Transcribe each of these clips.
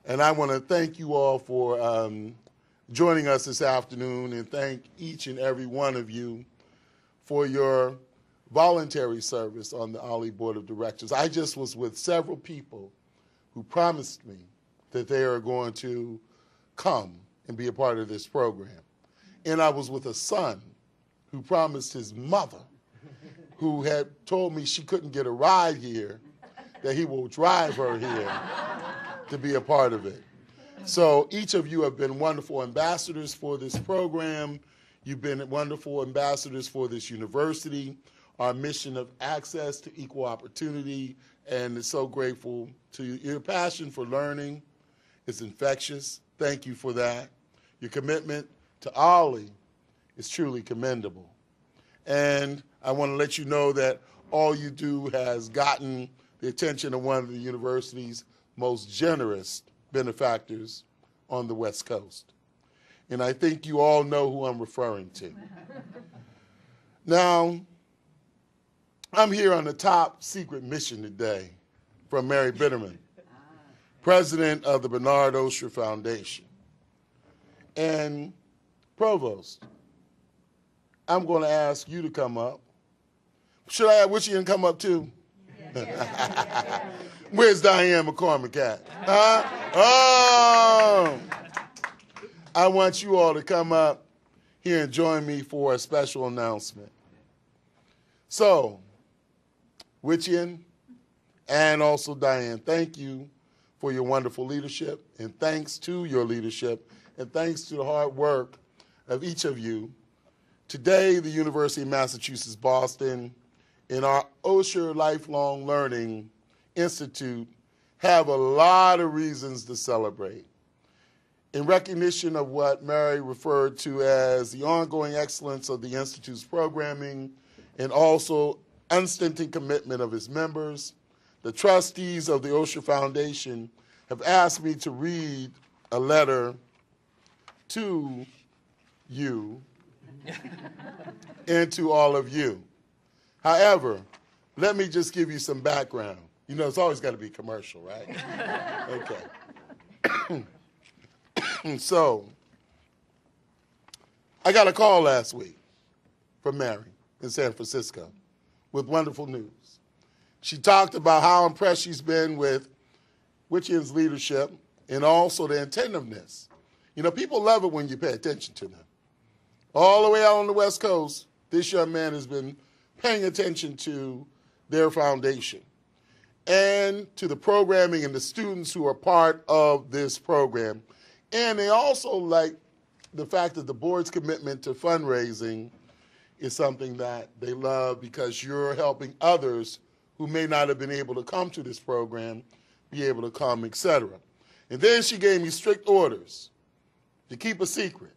And I want to thank you all for joining us this afternoon, and thank each and every one of you for your voluntary service on the OLLI Board of Directors. I just was with several people who promised me that they are going to come and be a part of this program. And I was with a son who promised his mother, who had told me she couldn't get a ride here, that he will drive her here to be a part of it. So each of you have been wonderful ambassadors for this program. You've been wonderful ambassadors for this university, our mission of access to equal opportunity, and it's so grateful to you. Your passion for learning is infectious. Thank you for that. Your commitment to OLLI is truly commendable. And I want to let you know that all you do has gotten the attention of one of the university's most generous benefactors on the West Coast. And I think you all know who I'm referring to. Now, I'm here on a top secret mission today from Mary Bitterman, president of the Bernard Osher Foundation. And Provost, I'm going to ask you to come up. Should I have Wishian come up too? Yeah. Where's Diane McCormick at? Huh? Oh! I want you all to come up here and join me for a special announcement. So, Wishian and also Diane, thank you for your wonderful leadership, and thanks to your leadership, and thanks to the hard work of each of you. Today, the University of Massachusetts Boston and our Osher Lifelong Learning Institute have a lot of reasons to celebrate. In recognition of what Mary referred to as the ongoing excellence of the Institute's programming and also unstinting commitment of its members, the trustees of the Osher Foundation have asked me to read a letter to you and to all of you. However, let me just give you some background. You know, it's always got to be commercial, right? Okay. So, I got a call last week from Mary in San Francisco with wonderful news. She talked about how impressed she's been with Wishian's leadership and also the attentiveness. You know, people love it when you pay attention to them. All the way out on the West Coast, this young man has been paying attention to their foundation and to the programming and the students who are part of this program. And they also like the fact that the board's commitment to fundraising is something that they love because you're helping others who may not have been able to come to this program be able to come, etc. And then she gave me strict orders to keep a secret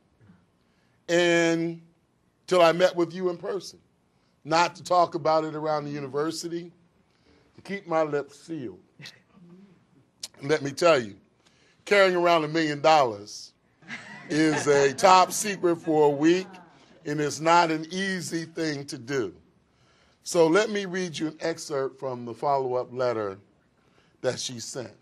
and till I met with you in person, not to talk about it around the university, to keep my lips sealed. And let me tell you, carrying around $1 million is a top secret for a week, and it's not an easy thing to do. So let me read you an excerpt from the follow-up letter that she sent.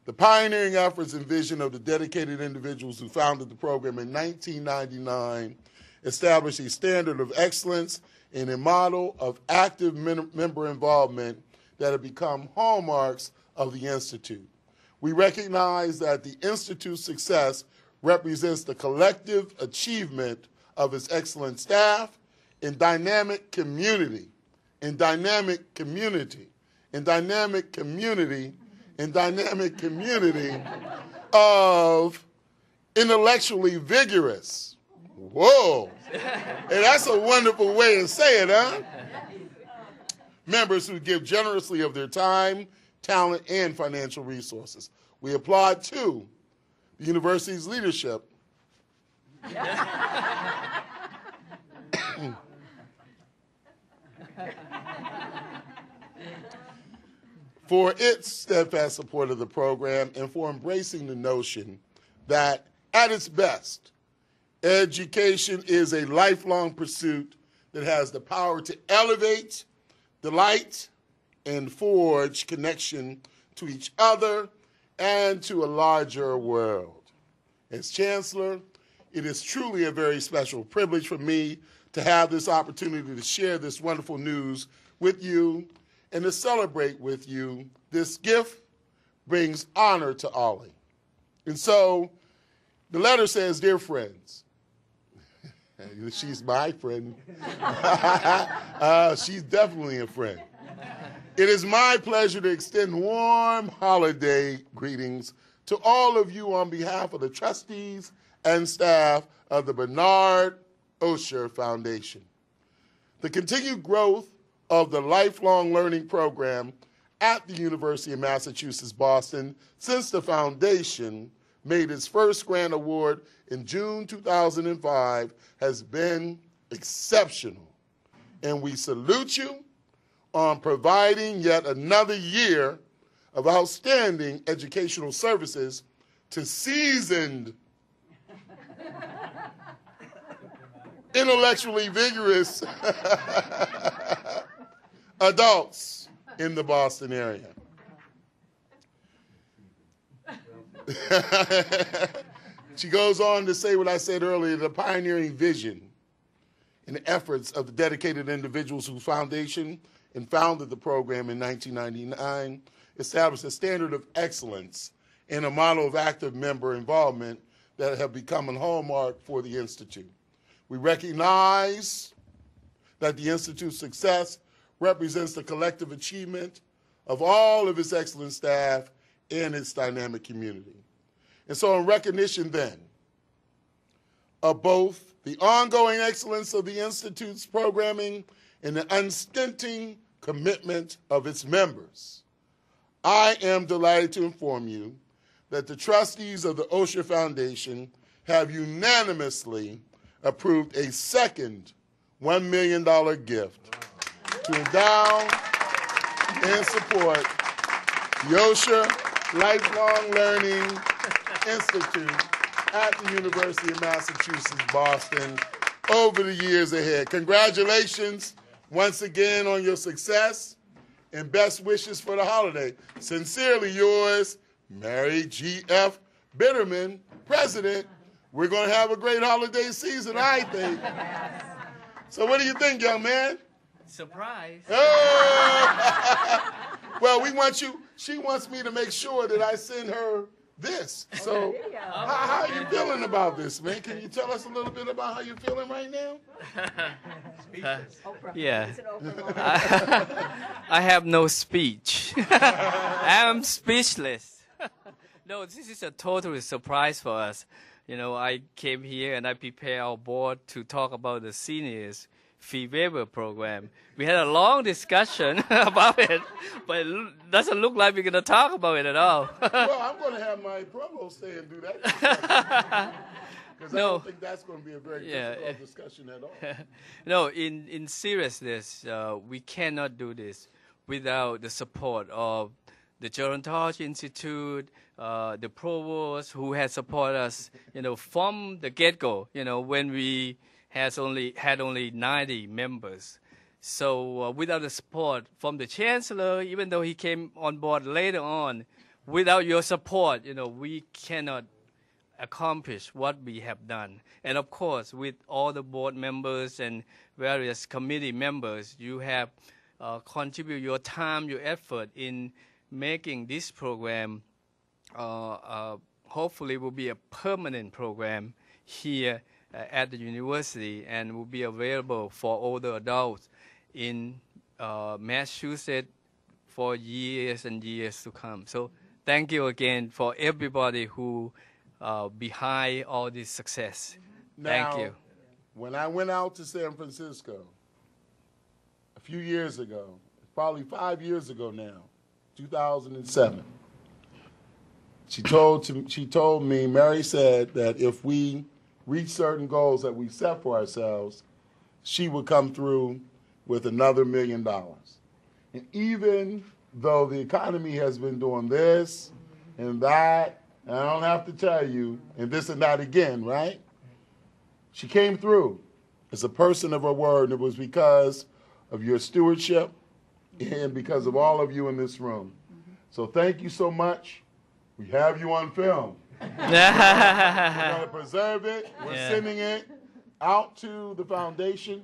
The pioneering efforts and vision of the dedicated individuals who founded the program in 1999 established a standard of excellence and a model of active member involvement that have become hallmarks of the Institute. We recognize that the Institute's success represents the collective achievement of its excellent staff and dynamic community, and dynamic community, and dynamic community, and dynamic community of intellectually vigorous. Whoa. And that's a wonderful way to say it, huh? Members who give generously of their time, talent, and financial resources. We applaud, too, the university's leadership for its steadfast support of the program and for embracing the notion that, at its best, education is a lifelong pursuit that has the power to elevate, delight, and forge connection to each other and to a larger world. As Chancellor, it is truly a very special privilege for me to have this opportunity to share this wonderful news with you and to celebrate with you. This gift brings honor to Ollie. And so the letter says, "Dear friends," she's my friend. She's definitely a friend. "It is my pleasure to extend warm holiday greetings to all of you on behalf of the trustees and staff of the Bernard Osher Foundation. The continued growth of the lifelong learning program at the University of Massachusetts, Boston, since the foundation made its first grant award in June 2005 has been exceptional. And we salute you on providing yet another year of outstanding educational services to seasoned, intellectually vigorous adults in the Boston area." She goes on to say what I said earlier: "The pioneering vision and efforts of the dedicated individuals whose foundation and founded the program in 1999 established a standard of excellence and a model of active member involvement that have become a hallmark for the Institute. We recognize that the Institute's success represents the collective achievement of all of its excellent staff and its dynamic community. And so in recognition then of both the ongoing excellence of the Institute's programming and the unstinting commitment of its members, I am delighted to inform you that the trustees of the Osher Foundation have unanimously approved a second $1 million gift to endow and support the Osher Lifelong Learning Institute at the University of Massachusetts, Boston, over the years ahead. Congratulations once again on your success and best wishes for the holiday. Sincerely yours, Mary G.F. Bitterman, President. We're going to have a great holiday season, I think. So what do you think, young man? Surprise. Oh! Well, we want you, she wants me to make sure that I send her this. So how are you feeling about this, man? Can you tell us a little bit about how you're feeling right now? Yeah. I have no speech. I'm speechless. No, this is a total surprise for us. You know, I came here and I prepared our board to talk about the seniors fee waiver program. We had a long discussion about it, but it doesn't look like we're going to talk about it at all. Well, I'm going to have my provost stay and do that. Because No. I don't think that's going to be a very difficult discussion at all. No, in seriousness, we cannot do this without the support of the Gerontology Institute, the provost who has supported us, you know, from the get-go, you know, when we had only 90 members. So without the support from the chancellor, even though he came on board later on, without your support, you know, we cannot accomplish what we have done. And of course, with all the board members and various committee members, you have contributed your time, your effort in making this program hopefully will be a permanent program here at the university and will be available for older adults in Massachusetts for years and years to come. So thank you again for everybody who behind all this success. Thank you. When I went out to San Francisco a few years ago, probably 5 years ago now, 2007, she told me, Mary said that if we reach certain goals that we set for ourselves, she would come through with another $1 million. And even though the economy has been doing this and that, and I don't have to tell you, and this and that again, right? She came through as a person of her word, and it was because of your stewardship and because of all of you in this room. So thank you so much We have you on film. We're going to preserve it. We're sending it out to the foundation.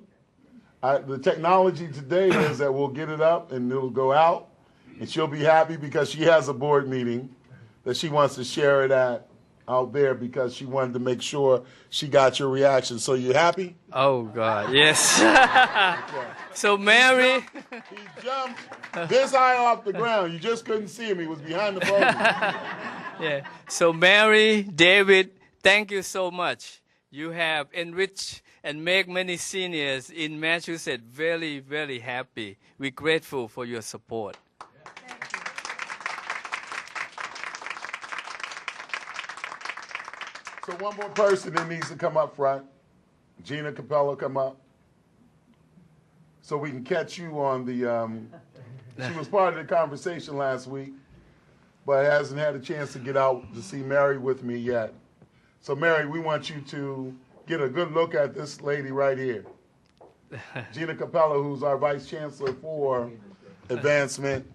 The technology today is that we'll get it up and it'll go out, and she'll be happy because she has a board meeting that she wants to share it out there because she wanted to make sure she got your reaction. So you happy? Oh God, yes. So Mary, he jumped this high off the ground. You just couldn't see him. He was behind the podium. yeah. So Mary, David, thank you so much. You have enriched and make many seniors in Massachusetts very, very happy. We're grateful for your support. So one more person that needs to come up front. Gina Capella, come up. So we can catch you on the, she was part of the conversation last week, but hasn't had a chance to get out to see Mary with me yet. So Mary, we want you to get a good look at this lady right here. Gina Capella, who's our Vice Chancellor for Advancement,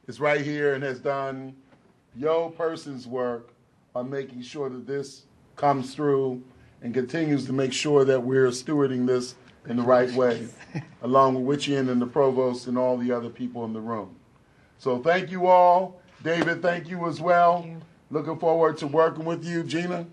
is right here and has done your person's work on making sure that this comes through and continues to make sure that we're stewarding this in the right way, along with Wichian and the Provost and all the other people in the room. So thank you all. David, thank you as well. Thank you. Looking forward to working with you. Gina?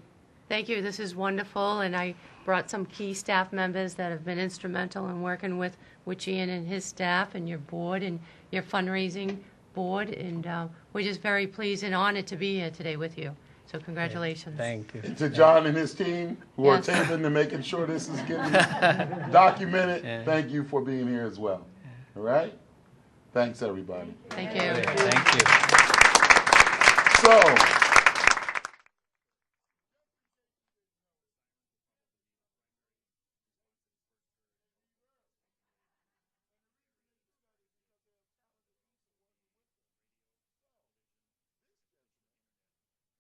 Thank you. This is wonderful, and I brought some key staff members that have been instrumental in working with Wichian and his staff and your board and your fundraising board, and we're just very pleased and honored to be here today with you. So congratulations. Thank you. And to John and his team who Yes. are taping and making sure this is getting documented, thank you for being here as well. All right? Thanks, everybody. Thank you. Thank you. So,